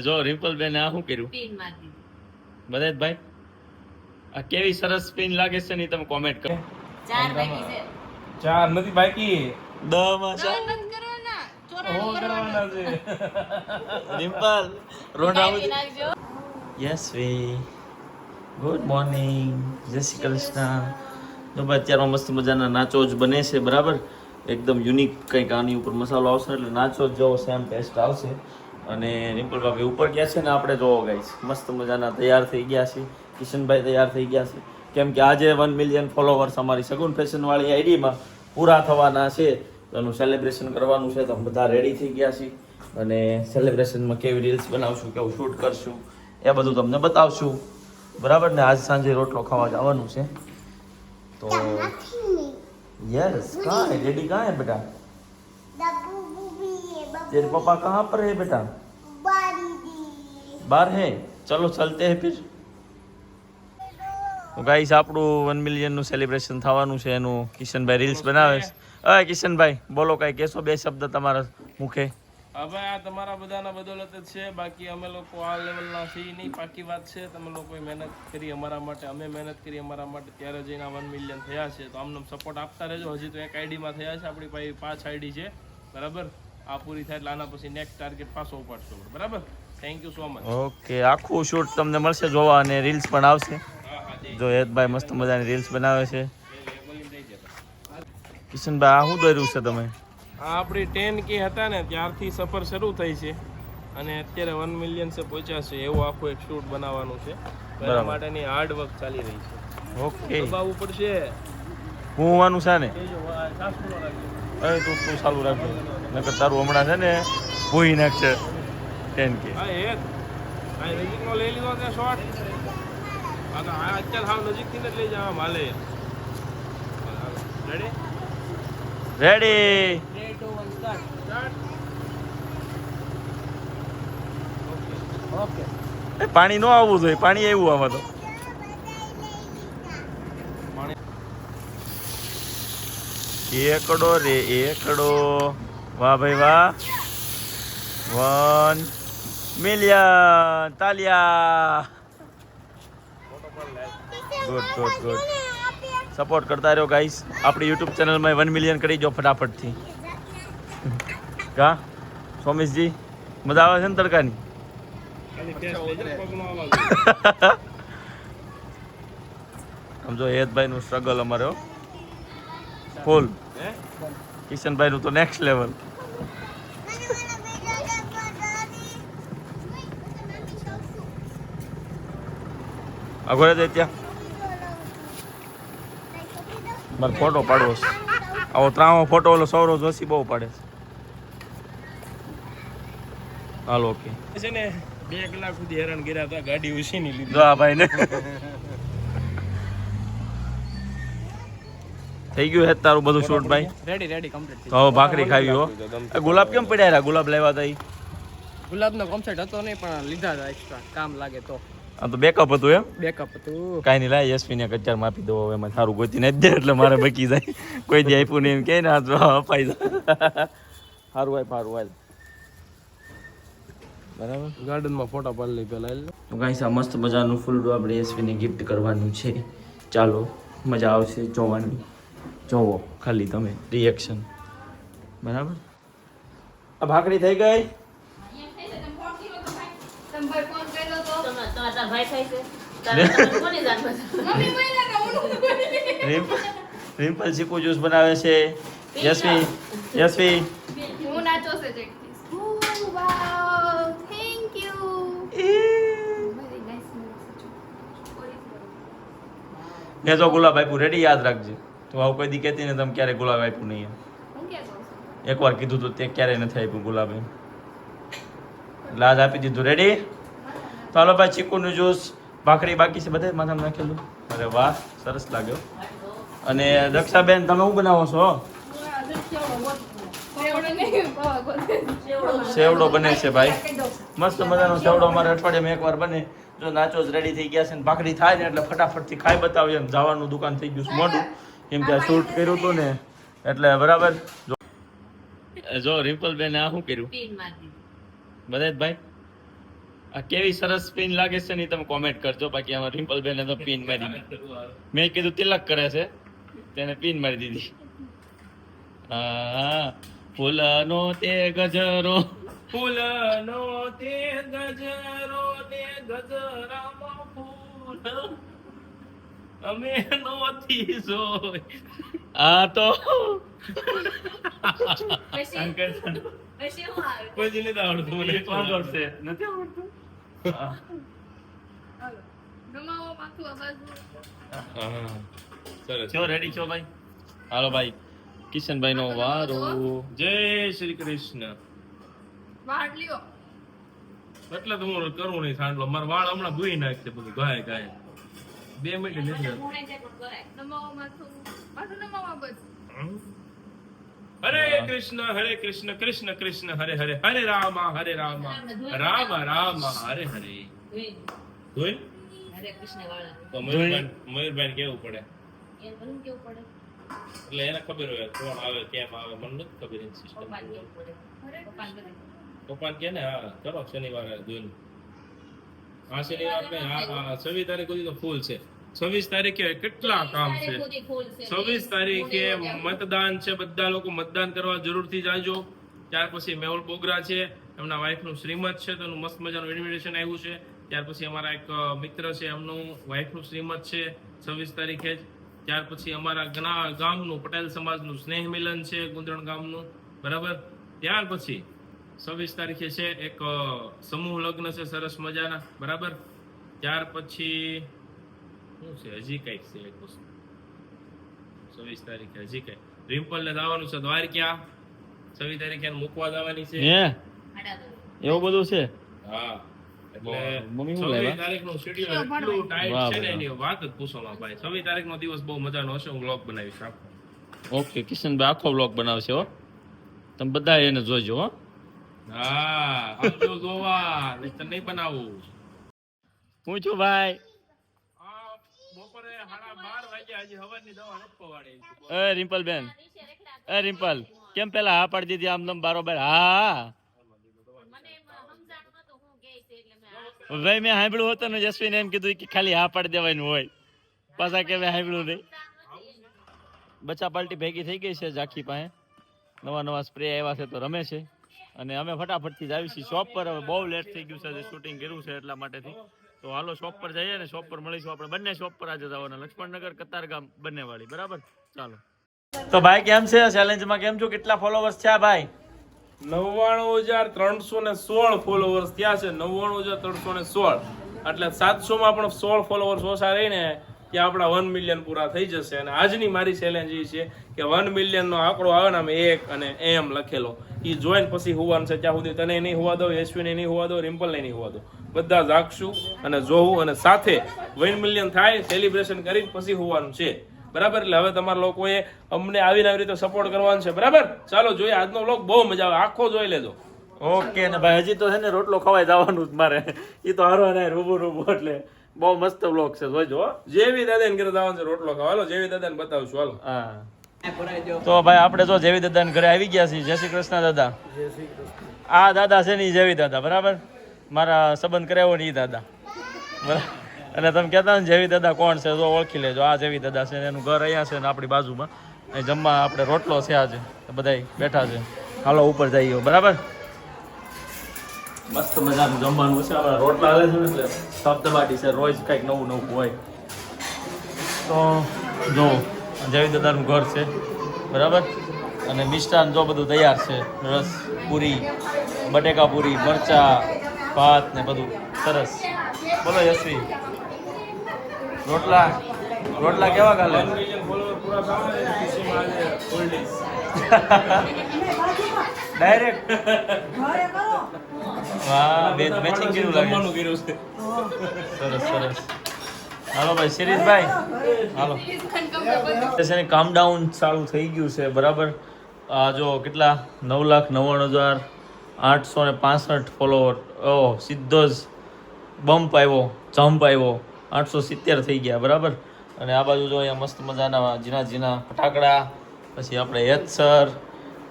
જો રિમ્પલ બેન આ શું કર્યું બધાભાઈ આ કેવી સરસ સ્પિન લાગે છે ને તમે કોમેન્ટ કરો. 4 બાકી છે. 4 નથી બાકી 10 માં છે કરવાના છે. રિમ્પલ રોંડાવું યસ વે ગુડ મોર્નિંગ જય શ્રી કૃષ્ણ. તો ભાઈ અત્યારે મસ્ત મજાના નાચો જ બને છે બરાબર. એકદમ યુનિક કંઈક આની ઉપર મસાલો આવશે એટલે નાચો જ જેવો સેમ ટેસ્ટ આવશે. અને રિમ્પલ ભાભી ઉપર ગયા છે ને આપણે જોવો ગાઈસ મસ્ત મજાના તૈયાર થઈ ગયા છે. કિશનભાઈ તૈયાર થઈ ગયા છે કેમ કે આજે 1 મિલિયન ફોલોવર્સ અમારી સગુન ફેશનવાળી આઈડીમાં પૂરા થવાના છે. તો એનું સેલિબ્રેશન કરવાનું છે તો બધા રેડી થઈ ગયા છીએ અને સેલિબ્રેશનમાં કેવી રીલ્સ બનાવશું કેવું શૂટ કરશું એ બધું તમને બતાવશું બરાબર ને. આજ સાંજે રોટલો ખાવા જવાનું છે તો यस कहाँ है डैडी कहाँ है बेटा तेरे पापा कहाँ पर है बेटा बाहर है चलो चलते हैं फिर. તો ગાઈસ આપણું 1 મિલિયન નું સેલિબ્રેશન થવાનું છે એનું કિશનભાઈ રીલ્સ બનાવે છે. અય કિશનભાઈ બોલો કઈ કેસો બે શબ્દ તમારા મુખે. હવે આ તમારા બધાના બદોલત જ છે. બાકી અમે લોકો આ લેવલના છીએ નહીં. પાકી વાત છે તમે લોકોએ મહેનત કરી અમારા માટે, અમે મહેનત કરી અમારા માટે, ત્યારે જઈને 1 મિલિયન થયા છે. તો આમને સપોર્ટ આપતા રહેજો. હજી તો એક આઈડીમાં થયા છે, આપણી પાસે 5 આઈડી છે બરાબર. આ પૂરી થાય એટલે આના પછી નેક્સ્ટ ટાર્ગેટ પાછો ઉપાડશો બરાબર. Thank you so much. Okay આખું શૂટ તમને મળશે જોવા અને રીલ્સ પણ આવશે. જો હેતભાઈ મસ્ત મજાની રીલ્સ બનાવે છે. કિશનભાઈ આ શું દોર્યું છે તમે? આ આપણી 10K હતા ને ત્યારથી સફર શરૂ થઈ છે અને અત્યારે 1 મિલિયન સે પહોંચ્યા છે. એવું આખું એક શૂટ બનાવવાનું છે. એના માટેની હાર્ડ વર્ક ચાલી રહી છે. ઓકે દબાવવું પડશે. હોવાનું છે ને? એ જો સાસુનો રાખજો. અરે તું ચાલુ રાખજો નકર તારું હમણાં છે ને ભૂઈ નાખશે 10K. હા એ આ નજીકનો લઈ લીધો છે શોટ. આ તો આ અત્યારે હાવ નજીકથી જ લઈ જવા માલે. Ready ready 3 2 1 start. ઓકે એ પાણી નો આવવું જોઈએ. પાણી આવ્યું આમાં તો. એકડો રે એકડો. વાહ ભાઈ વાહ. 1 મિલિયન તાલિયા. Good good good. સપોર્ટ કરતા રહ્યો ગાઈસ. આપણી યુટ્યુબ ચેનલમાં 1 મિલિયન કરી દો ફટાફટથી. કા સોમેશજી મજા આવે છે ને તડકાની? સમજો હેતભાઈ નું સ્ટ્રગલ અમારે ફૂલ. કિશનભાઈ નું તો નેક્સ્ટ લેવલ. આગળ જ ત્યાં મારે ફોટો પાડવો છે. આવો ત્રાવો ફોટો ઓલો સૌરવ જોશી બહુ પાડે છે. હાલો ઓકે છે ને 2 કલાક સુધી હેરાન કર્યા હતા. ગાડી ઉછીની લીધી. જો આ ભાઈ ને થઈ ગયું હે તારું બધું શૂટ ભાઈ? Ready ready complete. તો હવે ભાખરી ખાવી હો. ગુલાબ કેમ પડ્યા રહ્યા? ગુલાબ લેવા હતા ઈ? ગુલાબનો કોન્સેપ્ટ હતો નહીં પણ લીધા હતા એક્સ્ટ્રા કામ લાગે તો. આ તો બેકઅપ હતું એમ? બેકઅપ હતું. કાંઈ નહીં લાય યશવીને કચ્ચાર માપી દો. એમાં સારું ગોતીને જ દે એટલે મારે બકી જાય. કોઈ દી આપ્યું નહીં એમ કે ને તો અપાઈ જાય. સારું હોય સારું હોય બરાબર. ગાર્ડનમાં ફોટા પાડી લઈ પેલા. તો ગાઈસ આ મસ્ત મજાનું ફૂલ આપણે યશવીને ગિફ્ટ કરવાનું છે. ચાલો મજા આવશે જોવાની. જોવો ખાલી તમે રિએક્શન બરાબર. આ ભાખરી થઈ ગઈ. રિમ્પલ ચીકુ જ્યુસ બનાવે છે. યશવી યશવી મેં તો ગુલાબ આપ્યું રેડી યાદ રાખજે. તું આવું કોઈ દી કહેતી ને તમે ક્યારે ગુલાબ આપ્યું નહીં. એકવાર કીધું તો તે ક્યારેય નથી આપ્યું ગુલાબ એમ. એટલે આજ આપી દીધું રેડી. તો હાલો ભાઈ ચીકુનું જ્યુસ ભાખરી બાકી છે બધે માથામાં નાખેલું. અરે વાહ સરસ લાગ્યો. અને દક્ષાબેન તમે શું બનાવો છો? સેવડો બને છે ભાઈ. મસ્ત મજાનો સેવડો અમારે અઠવાડિયામાં એકવાર બને. જો નાચોસ રેડી થઈ ગયા છે ને ભાખરી થાય ને એટલે ફટાફટથી ખાઈ બતાવીએ. એમ જવાનું દુકાન થઈ ગયું મોઢું કેમ કે શૂટ કર્યું હતું ને એટલે બરાબર. જો રિમ્પલ બેન આ શું કર્યું બધાય ભાઈ? આ કેવી સરસ પિન લાગે છે ને તમે કોમેન્ટ કરજો. બાકી આમાં રિમ્પલ બેને તો પિન મારી. મેં કીધું તિલક કરે છે, તેને પિન મારી દીધી. હા, ફૂલનો તે ગજરો, ફૂલનો તે ગજરો ને ગજરામાં ફૂલ અમે નોતી જોઈ. આ તો પછી શું આવે? પછી નથી આવડતું મને. કોણ કરશે? નથી આવડતું. હાલો. નમાવો માથું આ બાજુ. હા, સરસ. છો રેડી છો ભાઈ? હાલો ભાઈ, કિશનભાઈ નો વારો. જય શ્રી કૃષ્ણ. વાળ લ્યો. એટલે તો હું કરું નહીં સાંડલો. મારા વાળ હમણાં ધોઈ નાખશે બધું ગાય ગાય. 2 મિનિટ નથી. નમાવો માથું. માથું નમાવો બસ. હરે કૃષ્ણ કૃષ્ણ કૃષ્ણ હરે હરે હરે રામ રામ હરે હરે. ધોઈ હરે કૃષ્ણ વાળા. તો મયુરભાઈ કેવું પડે એ બધું કેવું પડે? એટલે એને ખબર હોય કોણ આવે કેમ આવે. મને નથી ખબર એની સિસ્ટમ. પપ્પાને કેવું પડે? પપ્પાને બધું. પપ્પાને કે ને હા કરો શનિવારે જોઈને. આ શનિવાર નહીં, હા 26 તારીખ સુધી તો ફૂલ છે. 26 તારીખે કેટલા કામ છે. 26 તારીખે મતદાન છે. બધા લોકો મતદાન કરવા જરૂરથી જાજો. ત્યાર પછી મેહુલ બોગરા છે, એમના વાઈફનું શ્રીમત છે, તેનું મસ્ત મજાનું ઇન્વિટેશન આવ્યું છે. ત્યાર પછી અમારા એક મિત્ર છે, એમનું વાઈફનું શ્રીમત છે 26 તારીખે જ. ત્યાર પછી અમારા ગામનું પટેલ સમાજનું સ્નેહ મિલન છે, ગુંદરણ ગામનું, બરાબર. ત્યાર પછી 26 તારીખે છે એક સમૂહ લગ્ન છે સરસ મજાના, બરાબર. ત્યાર પછી શું છે હજી કઈક છે એક વસ્તુ 26 તારીખે હજી કઈ રિમ્પલ ને જવાનું છે દ્વારકા. 26 તારીખે એને મૂકવા જવાની છે. એવું બધું છે. હા, એટલે મમ્મી શું 26 તારીખનું શેડ્યુલ એટલું ટાઈટ છે ને એની વાત જ પૂછોમાં ભાઈ. 26 તારીખનો દિવસ બહુ મજાનો હશે. હું વ્લોગ બનાવીશ આખો. ઓકે, કિશનભાઈ આખો બ્લોગ બનાવશે હો. તમે બધા એને જોજો હો. હા, આવજો જોવા. નહીંતર નહીં બનાવું. હું છું ભાઈ. બપોરે 12:30 વાગ્યા હજી હવાની દવા નથી પવાડી. એ રિમ્પલ બેન, એ રિમ્પલ કેમ પેલા હા પાડી દીધી આમ તમ બારોબાર? હા ભાઈ, મેં સાંભળ્યું હતું ને જસ્વીને એમ કીધું કે ખાલી હા પાડી દેવાનું હોય. પાછા કે મેં સાંભળ્યું નહીં. બચ્ચા પાર્ટી ભેગી થઈ ગઈ છે ઝાંખી પાસે. નવા સ્પ્રે આવ્યા છે તો રમે છે. અને અમે ફટાફટથી જ આવી છીએ શોપ પર. હવે બહુ લેટ થઈ ગયું છે, શૂટિંગ કર્યું છે એટલા માટેથી. તો હાલો શોપ પર જઈએ ને શોપ પર મળીશું. આપણે બંને શોપ પર આજે જવાના, લક્ષ્મણનગર કતારગામ બંને વાળી, બરાબર. ચાલો. તો ભાઈ કેમ છે ચેલેન્જમાં? કેમ છો? કેટલા ફોલોવર્સ છે ભાઈ? 99,316 ફોલોવર્સ ત્યાં છે. 99,316 એટલે 700 માં પણ 16 ફોલોવર્સ ઓછા રહીને ત્યાં આપણા 1 મિલિયન પૂરા થઈ જશે. અને આજની મારી ચેલેન્જ એ છે કે 1 મિલિયન નો આંકડો આવે ને, 1 અને એમ લખેલો એ જોઈને પછી હોવાનું છે. ત્યાં સુધી તને નહીં હોવા દો, યશવીને નહીં હોવા દો, રિમ્પલને નહીં હોવા દો. બધા જાગશું અને જોવું અને સાથે 1 મિલિયન થાય સેલિબ્રેશન કરીને પછી હોવાનું છે, બરાબર. એટલે હવે તમારા લોકોએ અમને આવીને આવી રીતે સપોર્ટ કરવાનો છે, બરાબર. ચાલો જોઈએ આજનો વ્લોગ. બહુ મજા આવે, આખો જોઈ લેજો. ઓકે ને ભાઈ, હજી તો છે ને રોટલો ખવાય જવાનું જ મારે. એ તો હારો ને રૂબરૂ એટલે બહુ મસ્ત વ્લોગ છે, જોઈજો. જેવી દાદાને ઘરે જવાનું છે રોટલો ખાવા. હાલો જેવી દાદાને બતાવશું. હાલો. હા, તો ભાઈ આપણે જો જેવી દાદાને ઘરે આવી ગયા છીએ. જય શ્રી કૃષ્ણ દાદા. આ દાદા છે ને ઈ જેવી દાદા, બરાબર. મારા સંબંધ કરાવ્યો ને ઈ દાદા, બરાબર. અને તમે કહેતા ને જેવી દાદા કોણ છે તો ઓળખી લેજો. આ જેવી દાદા છે, એનું ઘર અહીંયા છે ને આપણી બાજુમાં. અહીં જમવા આપણે રોટલો છે આજે, બધા બેઠા છે. હાલો ઉપર જઈએ, બરાબર. મસ્ત મજાનું જમવાનું છે. આપણે રોટલા હાલે છે ને એટલે સપ્તબાટી છે, રોજ કંઈક નવું હોય. તો જો જેવી દાદાનું ઘર છે, બરાબર. અને મિષ્ટાન જો બધું તૈયાર છે. રસ પૂરી, બટેકા પૂરી, મરચા, ભાત ને બધું સરસ. બોલો યશવી, રોટલા કેવા ગાલે? 1 મિલિયન ફોલોવર પૂરા થવા છે ખુશીમાં આજે ફૂલ ડીશ ડાયરેક્ટ. વાહ, બે મેચિંગ કર્યું લાગે. જમવાનું કર્યું છે. સરસ. હાલો ભાઈ શિરીષભાઈ, હાલો. કામ ડાઉન ચાલુ થઈ ગયું છે, બરાબર. આ જો કેટલા 9,99,865 ફોલોવર. ઓહ, સીધો જ જમ્પ આવ્યો 870 થઈ ગયા, બરાબર. અને આ બાજુ જો અહીંયા મસ્ત મજાના ઝીણા ફટાકડા. પછી આપણે યત્સર,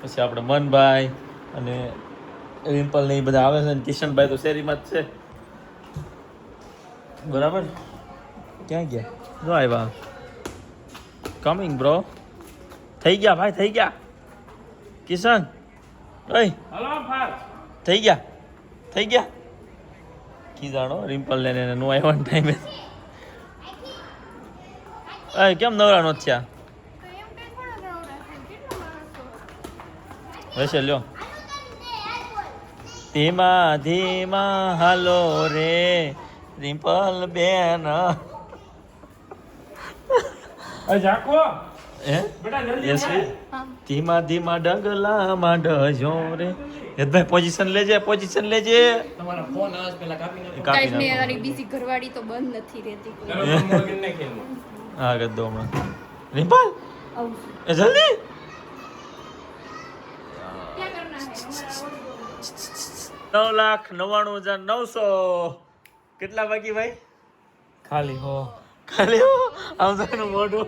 પછી આપણે મનભાઈ અને રિમ્પલ ને એ બધા આવે છે. ને કિશનભાઈ તો શેરીમાં જ છે. બરાબર ક્યાં ગયા જો આવ્યા કમિંગ બ્રો થઈ ગયા ભાઈ થઈ ગયા કિશન ઓય હલો ફાર થઈ ગયા કી જાણો રિમ્પલ ને એને નો આવ્યો ટાઈમે અય કેમ નવરા નો થયા તો એમ કઈ થોડા નવરા છે કેટલા માણસો વૈસે લ્યો ધીમા ધીમા હાલો રે રિમ્પલ બેન જાકો હે બેટા જલ્દી યસ આવ. ધીમા ધીમા ડગલા માંડજો રે યદભાઈ પોઝિશન લેજે તમારા ફોન આવે છે પેલા કાપી નાખો. કાપી ગાઈસ મેં નાખો તારી બીજી ઘરવાળી તો બંધ નથી રહેતી કોઈ ચાલો, ફોન મૂકીને નાખીએ એમાં. હા કરી દો હમણાં રિમ્પલ આવું એ જલ્દી ક્યાં કરના હે હમારા 9,99,900 કેટલા બાકી ભાઈ ખાલી હો ખાલી આમ તો એનું મોઢું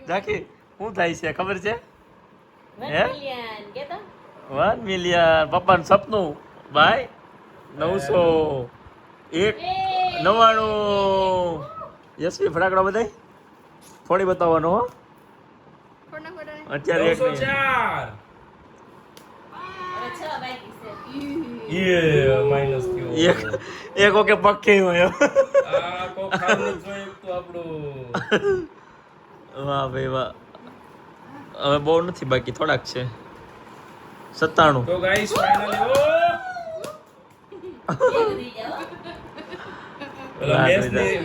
જાકી શું થાય છે ખબર છે હે 1 મિલિયન પપ્પાનું સપનું ભાઈ 900 એક 99 યશવી ફટાકડા બધાય થોડી બતાવવાનો હો ફોટા ફોટા અત્યારે એક નહીં 904 યે માઈનસ કયો એક એક ઓકે પક્કે હોય આ કોક ખાવાનું જોઈએ તો આપણું વાહ ભાઈ વાહ હવે બહુ નથી બાકી થોડાક છે 97 તો ગાઈસ ફાઇનલી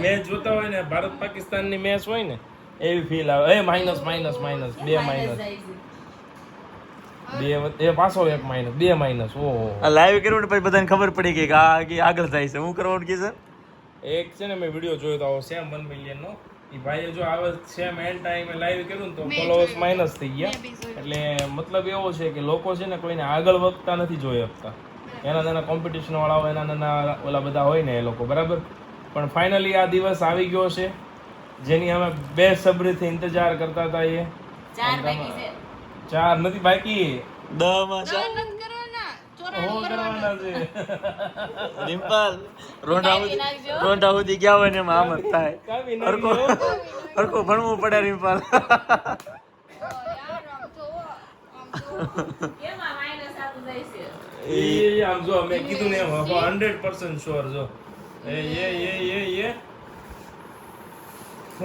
મેચ જોતા હોય ને ભારત પાકિસ્તાન ની મેચ હોય ને એવી ફીલ આવે એ માઇનસ માઇનસ માઇનસ બે માઇનસ બે એ પાછો એક માઇનસ બે માઇનસ ઓહો આ લાઈવ કર્યું ને પછી બધાને ખબર પડી ગઈ કે આ આગળ થાય છે હું કરવાનું કે છે એક છે ને મેં વિડિયો જોયો તો સેમ 1 મિલિયન નો ઈ ભાઈએ જો આવે સેમ એન્ડ ટાઈમે લાઈવ કર્યું ને તો મેં ફોલોઅર્સ જોયું. માઇનસ થઈ ગયા મેં બી જોયું. એટલે મતલબ એવો છે કે લોકો છે ને કોઈને આગળ વધતા નથી જોઈ શકતા એના નાના કોમ્પિટિશન વાળા હોય એના નાના ઓલા બધા હોય ને એ લોકો બરાબર પણ ફાઇનલી આ દિવસ આવી ગયો છે જેની અમે બેસબરીથી ઇંતજાર કરતા હતા એ 4 નથી બાકી 10 માં છે બંધ કરવાના હો ચોરાણું કરવાના છે રિમ્પલ રોંઢા સુધી ગયા હોય ને એમાં આમ જ થાય કાપી હરકો નાખી હરકો ભણવું પડે રિમ્પલ યાર આમ તો એ આમ જો મેં કીધું ને એમ 100% શ્યોર જો એ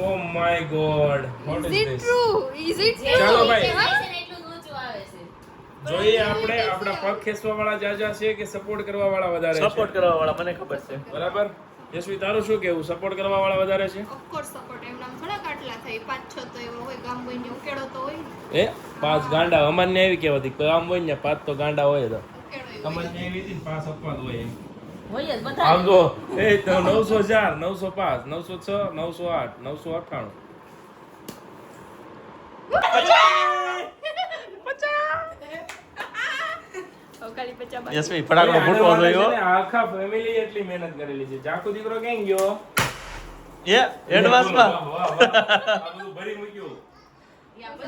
oh my God what is is it this true is it ચાલો ભાઈ જોઈએ આપણે આપણા પગ ખેંચવા વાળા જાજા છે કે સપોર્ટ કરવા વાળા વધારે છે સપોર્ટ કરવા વાળા મને ખબર છે બરાબર યશવી તારું શું કેવું સપોર્ટ કરવા વાળા વધારે છે ઓફકોર્સ સપોર્ટ એમ નામ થોડા કાટલા થાય 5-6 તો એવા હોય ગામ બોઈને ઉકેડો તો હોય ને એ 5 ગાંડા અમારને એવી કહેવાતી કોઈ આમ હોય ને 5 તો ગાંડા હોય તો ઉકેડો અમારને એવી હતી 5 અપવાદ હોય એમ આમ જો એ તો 904 905 906 908 998 ખાલી 50 યશવી ફટાકડો ફૂટવો જોયો છે ને આખા ફેમિલી એટલી મહેનત કરેલી છે જાકુ દીકરો કેમ ગયો એ એડવાન્સમાં વાહ, વાહ, વાહ. આ બધું ભરી મૂક્યું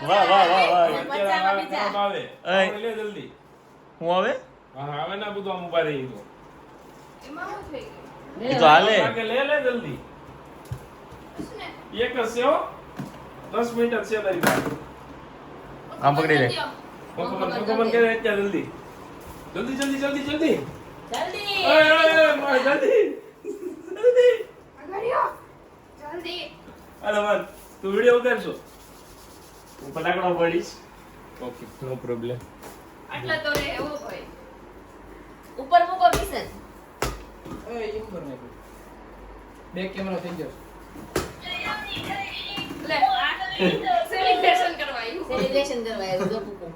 વાહ વાહ વાહ વાહ અત્યારે આ કામ આવે એય. લે જલ્દી હું આવે હા આવે ના બધું આમ ઉભા રહી ગયો એમાં શું થઈ ગયું એ તો હાલે આગે લે જલ્દી એક જ છે હો 10 મિનિટ જ છે તારી પાસે આમ પકડી લે કોકોમન કરે અત્યારે જલ્દી જલ્દી જલ્દી જલ્દી જલ્દી માય જલ્દી જલ્દી અગરિયો જલ્દી અરે મન તું વિડિયો ઉતારશો હું ફટાકડો પડીશ ઓકે નો પ્રોબ્લેમ આટલા તો રે એવો હોય ઉપર મૂકો કિશન. એ એમ કર નાખ્યું. બે કેમેરા થઈ ગયો. લે સેલિબ્રેશન કરવા આવ્યું સેલિબ્રેશન કરવા આવ્યું જો પૂકું.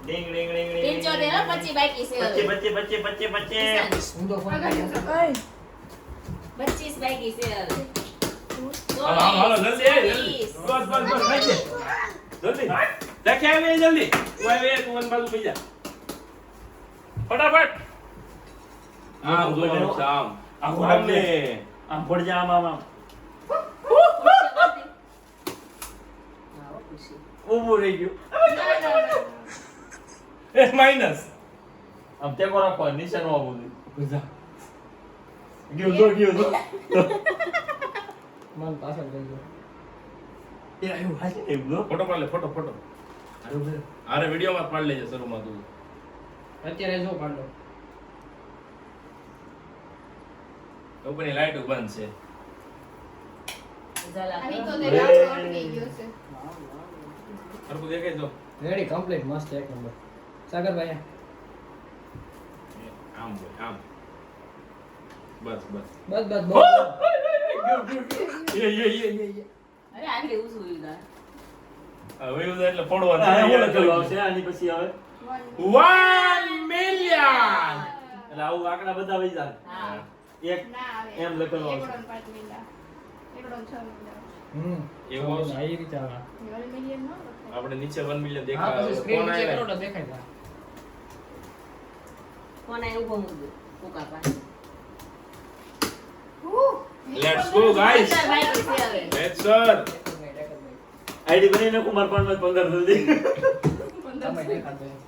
ડિંગ ડિંગ ડિંગ ડિંગ 75 હો, 25 બાકી છે હવે. 25 હું તો ફોન અગરિયો કર્યો. ઓય 25 બાકી છે હવે. હાલો જલ્દી એ જલ્દી બસ બસ બસ ખાઈ લે જલ્દી દેખે આવે જલ્દી તું આવે તું વન બાજુ પી જા ફટાફટ આમ જો આમ આમ ને આમ ફોડ જા આમ આમ આમ ઊભું રહી ગયું એ માઈનસ આમ ટેકો રાખો નીચે નો આવવું જોઈએ. ગયો તો મન પાછળ થઈ ગયો. એ આવ્યું હાચે એમ લો ફોટો પાડ લે ફોટો અરે વિડીયોમાં પાડ લેજે શરૂમાં તું અત્યારે જો પાડો. ઉપરની લાઈટ બંધ છે આની તો તે રાતો અટકી ગયો છે હરખું દેખાય તો રેડી કમ્પ્લીટ મસ્ત એક નંબર. સાગરભાઈ આમ બોલ આમ બસ બસ બસ બસ બસ. એ અરે આગળ એવું શું લીધા હવે એવું એટલે પડવાનું આ હું લખેલું આવશે આની પછી આવે 1 મિલિયન એટલે આવું આંકડા બધા વઈ જાય હા એક ના આવે એમ લખેલું આવશે. એકડો ને 5 મિલિયન એકડો ને 6 મિલિયન એવું આવશે. આ એ રીતે આવે. 1 મિલિયન નો લખાય. આપણે નીચે 1 મિલિયન હા દેખાય પછી સ્ક્રીન કોણ નીચે કરો આવે તો દેખાય તા. કોને ઉભો મૂકજો કોકા પાસે લેટ્સ ગો ગાઈસ ચાર બાઈકી છે હવે લેટ્સ સર આઈડી બની નાખું મારા ફોનમાં 15 જલ્દી સમય દેખાતો નથી.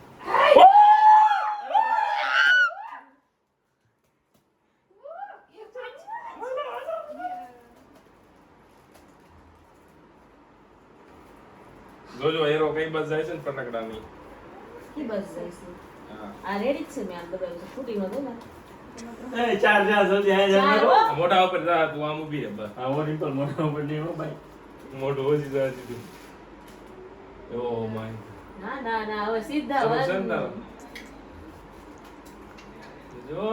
જોજો એરો કઈ બાજુ જાય છે ને ફટાકડાની કે બસ જઈશું હા આ રેડી જ છે મેં આમ દબાવ્યું છે ફૂટી નો દે ને એ ચાર જા જલ્દી આઈ જા ચાર હો. મોઢા ઉપર જા તું આમ ઊભી રહે બસ હા ઓ રિમ્પલ મોઢા ઉપર નહીં હો ભાઈ મોઢું ઓછી જાય દીધું ઓ માય ના ના ના હવે સીધા સમજ વળાંક. છે ને તારો? જો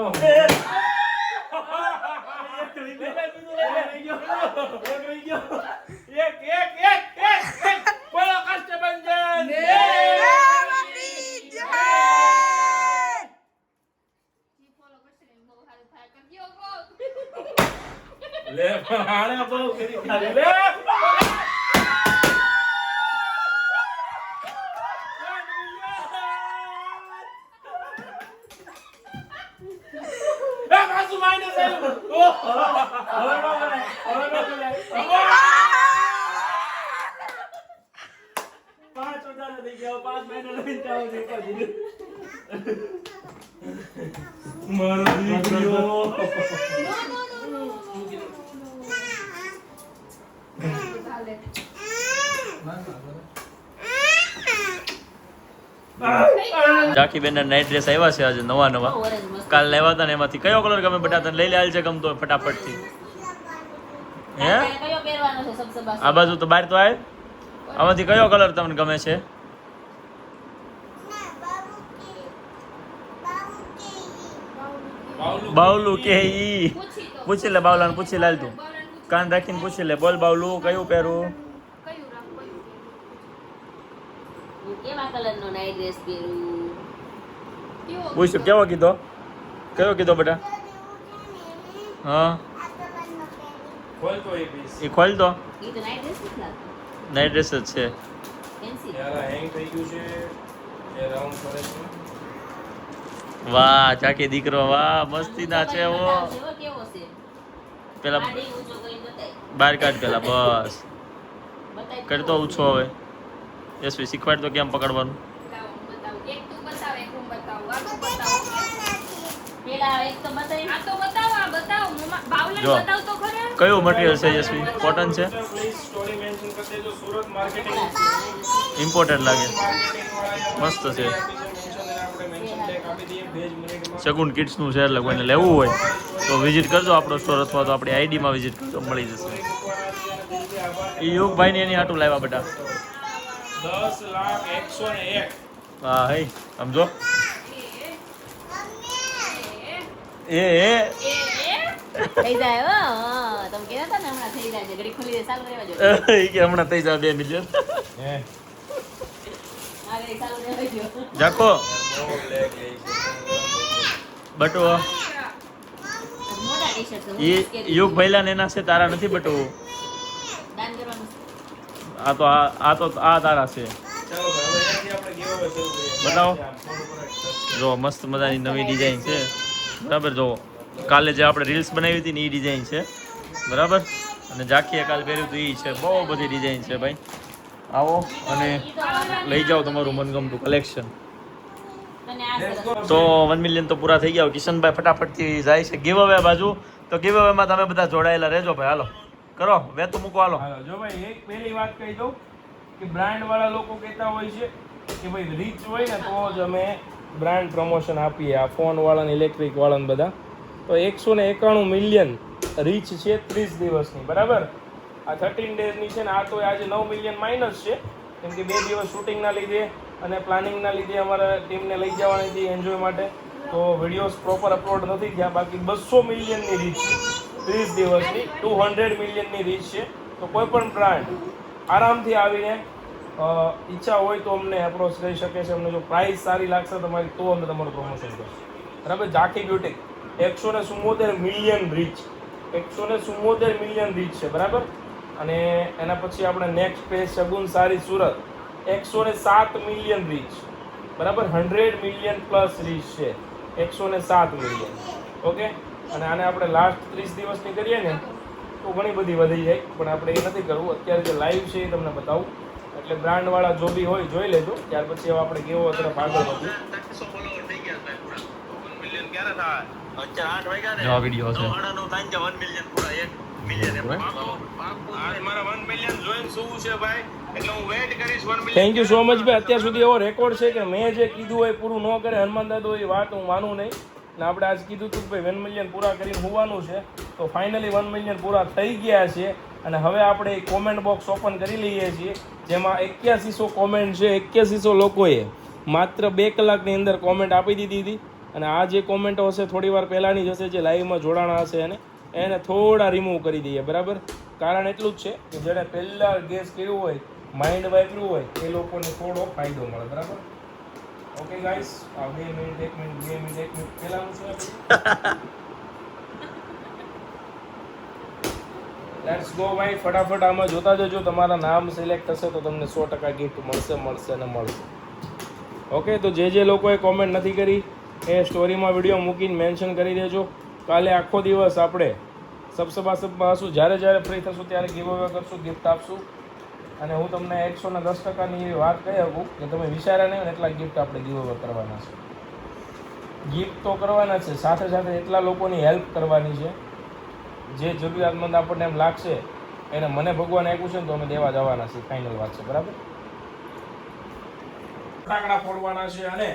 એક બોલો કષ્ટભંજન જી ફોલો કરશે ને બહુ સારું થાય કરજો ગો લે હાણે બહુ કરી ખાલી લે એ પાછું માઇનસ આવ્યું પાંચ વધારે થઈ ગયા 5 મહિના લઈને ચાલો દેખા દીધું મારો દીકરો ચાલે જાકી બેન નાઈટ ડ્રેસ આવ્યા છે આજે નવા નવા ઓરેન્જ મસ્ત કાલ લેવા હતા ને એમાંથી કયો કલર ગમે બટા તને લઈ લે હાલ છે ગમતો હોય ફટાફટ થી હે તારે કયો પહેરવાનો છે સબસે બાસ આ બાજુ તો બહાર તો આય આમાંથી કયો કલર તમને ગમે છે બાવલું કે ઈ પૂછી તો પૂછી લે બાવલાને પૂછી લાલ તું બાવળાને પૂછી કાન રાખીને પૂછી લે બોલ બાવલું કયું પહેરું કયું રામ કયું હું કેવા કલરનો નાઈટ ડ્રેસ પહેરું કેવો પૂછ્યું કેવો કીધો કયો કીધો બેટા હા ખોલ તો એ પીસ એ ખોલ તો એ તો નાઈટ ડ્રેસ નથી લાગતો નાઈટ ડ્રેસ જ છે ફેન્સી યાર હેંગ થઈ ગયું છે એ રાઉન્ડ કરે છે વાહ ચાકી દીકરો વાહ મસ્તી ના છે ઓ કેવો છે પેલા આડી ઊંચો કરીને બતાય બાર કાઢ પેલા બસ બતાય કરતો ઊંચો હવે યશવી શીખવાડ તો કેમ પકડવાનું બતાવું એક તું બતાવ એક હું બતાવું આ તું બતાવ પેલા એક તો બતાય આ તો બતાવ આ બતાવ મમ્મા બાવલા જો. બતાવ તો ખરા કયું મટીરિયલ છે યશવી કોટન છે પ્લીઝ સ્ટોરી મેન્શન કરી દેજો સુરત માર્કેટિંગ ઇમ્પોર્ટન્ટ લાગે માર્કેટિંગ વાળા મસ્ત છે આપણે મેન્શન ટેગ આપી દઈએ 2 મિનિટમાં શગુન કિડ્સનું છે એટલે કોઈને લેવું હોય તો વિઝિટ કરજો આપણો સ્ટોર અથવા તો આપણી આઈડીમાં વિઝિટ કરજો મળી જશે એ યુગભાઈની એની હાટું લાવ્યા બેટા 10,01,001 હા હે સમજો એ થઈ જાય હો હા, તમે કહેતા હતા ને હમણાં થઈ જાય છે ઘડી ખુલી દે ચાલુ રહેવા જો એ કે હમણાં થઈ જાય 2 મિલિયન હે આ ઘડી ચાલુ રહેવા જો જાકો બહુ લેગ ગઈ બટુ મોટા ટી-શર્ટ છે એ યુગભાઈલા ને એના છે તારા નથી બટુ દાન કરવાનું આ તો આ તારા છે ચાલો ભાઈ હવે અહીંયાથી આપણે giveaway શરૂ કરીએ બતાવો. આમ થોડું correct જો મસ્ત મજાની નવી ડિઝાઇન છે બરાબર જો કાલે જે આપણે રીલ્સ બનાવી હતી ને એ ડિઝાઇન છે બરાબર અને જાખીએ કાલ પહેર્યું હતું એ છે બહુ બધી ડિઝાઇન છે ભાઈ આવો અને લઈ જાઓ તમારું મનગમતું કલેક્શન અને આ સરસ તો 1 મિલિયન તો પૂરા થઈ ગયા કિશનભાઈ ફટાફટથી જાય છે ગીવ અવે બાજુ તો ગીવઅવેમાં તમે બધા જોડાયેલા રહેજો ભાઈ. હાલો કરો વેતું મૂકો. હાલો હાલો જો ભાઈ એક પહેલી વાત કહી દઉં કે બ્રાન્ડ વાળા લોકો કહેતા હોય છે કે ભાઈ રીચ હોય ને તો જ અમે બ્રાન્ડ પ્રમોશન આપીએ, આ ફોન વાળાને ઇલેક્ટ્રિક વાળાને બધા. તો 191 મિલિયન રીચ છે 30 દિવસની, બરાબર. આ 13 ડેઝની છે ને, આ તો આજે 9 મિલિયન માઇનસ છે કેમ કે 2 દિવસ શૂટિંગના લીધે અને પ્લાનિંગના લીધે અમારા ટીમને લઈ જવાની હતી એન્જોય માટે, તો વિડીયોઝ પ્રોપર અપલોડ નથી થયા. બાકી 200 મિલિયનની રીચ છે 30 દિવસની, 200 મિલિયનની રીચ છે. તો કોઈ પણ બ્રાન્ડ આરામથી આવીને ઈચ્છા હોય તો અમને એપ્રોચ કરી શકે છે. અમને જો પ્રાઇસ સારી લાગશે તમારી તો અમે તમારું પ્રમોશન કરશું, બરાબર. Jhankhi beauty 174 million reach, 174 million reach છે, બરાબર. અને એના પછી આપણે નેક્સ્ટ પેજ શગુન સારી સુરત 107 મિલિયન રીચ, બરાબર. 100 મિલિયન પ્લસ રીચ છે, 107 મિલિયન. ઓકે. અને આને આપણે લાસ્ટ 30 દિવસની કરીએ ને તો ઘણી બધી વધી જાય, પણ આપણે એ નથી કરવું. અત્યારે જે લાઈવ છે એ તમને બતાવું. એટલે બ્રાન્ડ વાળા જો બી હોય જોઈ લેજો, ત્યાર પછી હવે આપણે કેવો તરફ આગળ વધીએ. જો આ વિડીયો છે. થેન્ક યુ સો મચ ભાઈ. અત્યાર સુધી એવો રેકોર્ડ છે કે મેં જે કીધું હોય પૂરું ન કરે હનુમાન દાદો, એ વાત હું માનું નહીં. ને આપણે આજ કીધું હતું કે ભાઈ 1 મિલિયન પૂરા કરીને હોવાનું છે, તો ફાઇનલી 1 મિલિયન પૂરા થઈ ગયા છે. અને હવે આપણે કોમેન્ટ બોક્સ ઓપન કરી લઈએ છીએ, જેમાં 8100 કોમેન્ટ છે. 8100 લોકોએ માત્ર 2 કલાકની અંદર કોમેન્ટ આપી દીધી હતી. અને આ જે કોમેન્ટો હશે થોડી વાર પહેલાંની જ હશે, જે લાઈવમાં જોડાણા હશે એને થોડા રિમૂવ કરી દઈએ, બરાબર. કારણ એટલું જ છે કે જેણે પહેલાં ગેસ કર્યું હોય, માઇન્ડ વાપર્યું હોય, એ લોકોને થોડો ફાયદો મળે, બરાબર. ઓકે ગાઈસ, આ 2 મિનિટ 1 મિનિટ 2 મિનિટ 1 મિનિટ પહેલાનું છે. લેટ્સ ગો ભાઈ, ફટાફટ આમાં જોતા જજો. તમારા નામ સિલેક્ટ થશે તો તમને 100% ગિફ્ટ મળશે ને મળશે. ઓકે. તો જે લોકોએ કોમેન્ટ નથી કરી એ સ્ટોરીમાં વિડીયો મૂકીને મેન્શન કરી દેજો. કાલે આખો દિવસ આપણે સબસબમાં હશું, જ્યારે ફ્રી થશું ત્યારે ગીવ અવે કરશું, ગિફ્ટ આપશું. અને હું તમને 110%ની એવી વાત કહી શકું કે તમે વિચાર્યા નહીં ને એટલા ગિફ્ટ આપણે ગીવ અવે કરવાના છે. ગિફ્ટ તો કરવાના છે, સાથે સાથે એટલા લોકોની હેલ્પ કરવાની છે જે જરૂરિયાતમંદ આપણને એમ લાગશે એને મને ભગવાન આપ્યું છે ને તો અમે દેવા જવાના છીએ. ફાઇનલ વાત છે, બરાબર. ફટાકડા ફોડવાના છે અને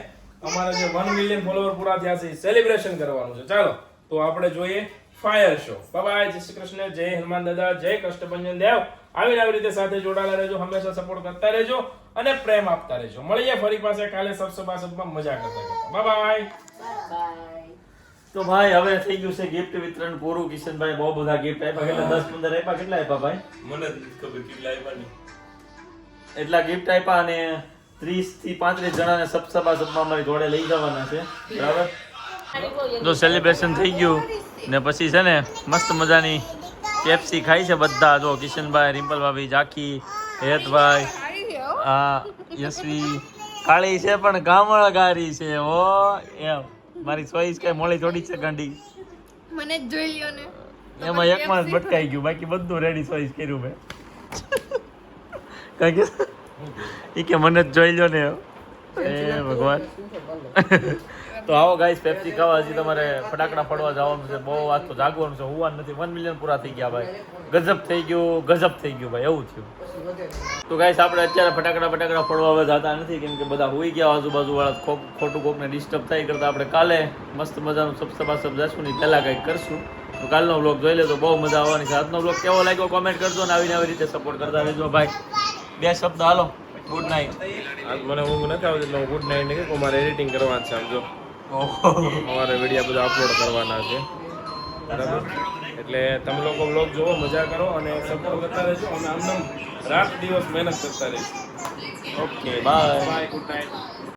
અમારા જે 1 મિલિયન ફોલોવર પૂરા થયા છે સેલિબ્રેશન કરવાનું છે. ચાલો તો આપણે જોઈએ ફાયર શો. બાય, જય શ્રી કૃષ્ણ, જય હનુમાન દાદા, જય કષ્ટભંજન દેવ. આવીને આવી રીતે સાથે જોડાયેલા રહેજો, હંમેશા સપોર્ટ કરતા રહેજો અને પ્રેમ આપતા રહેજો. મળીએ ફરી પાસે કાલે સબસબમાં મજા કરતા. બાય. તો ભાઈ હવે થઈ ગયું છે ગિફ્ટ વિતરણ પૂરું. કિશનભાઈ બહુ બધા ગિફ્ટ આપ્યા. કેટલા 10-15 આપ્યા? કેટલા આપ્યા ભાઈ? મને ખબર કેટલા આપ્યા નહીં. એટલા ગિફ્ટ આપ્યા અને 30 થી 35 જણાને સબસબમાં અમારી જોડે લઈ જવાના છે, બરાબર. જો સેલિબ્રેશન થઈ ગયું ને પછી છે ને મસ્ત મજાની કેફસી ખાઈ છે બધા. જો કિશનભાઈ, રિમ્પલ ભાભી, ઝાંખી, હેતભાઈ, યશવી, કાળી છે પણ ગામડાગારી છે. ઓ એમ મારી ચોઈસ કઈ મોળી થોડી છે ગાંડી. મને જ જોઈ લ્યો ને. એમાં એકમાં જ ભટકાઈ ગયું, બાકી બધું રેડી ચોઈસ કર્યું મેં. કારણ કે કે મને જ જોઈ લો ને. એ ભગવાન. તો આવો ગાઈસ, પેપ્સી ખાવા. હજી તમારે ફટાકડા ફોડવા જવાનું છે. બહુ વાત તો જાગવાનું છે, હોવાનું નથી. 1 મિલિયન પૂરા થઈ ગયા ભાઈ. ગજબ થઈ ગયું ભાઈ, એવું થયું. તો ગાઈસ આપણે અત્યારે ફટાકડા ફોડવા હવે જતા નથી કેમ કે બધા હોઈ ગયા આજુબાજુ વાળા. ખોટું કોકને ડિસ્ટર્બ થાય કરતા આપણે કાલે મસ્ત મજાનું સબ જશું ને પહેલા કંઈક કરશું. તો કાલનો વ્લોગ જોઈ લે તો બહુ મજા આવવાની છે. આજનો વ્લોગ કેવો લાગ્યો કોમેન્ટ કરજો ને આવીને આવી રીતે સપોર્ટ કરતા રહેજો ભાઈ. 2 શબ્દ હાલો. Good night. મને ઊંઘ નથી આવતી એટલે હું ગુડ નાઇટ નહીં કહું. મારે એડિટિંગ કરવાનું છે. સમજો અમારે વિડીયો બધા અપલોડ કરવાના છે, બરાબર. એટલે તમે લોકો વ્લોગ જોવો, મજા કરો અને સપોર્ટ કરતા રહેજો. અમે આમ રાત દિવસ મહેનત કરતા રહીશું. Okay bye. Good night.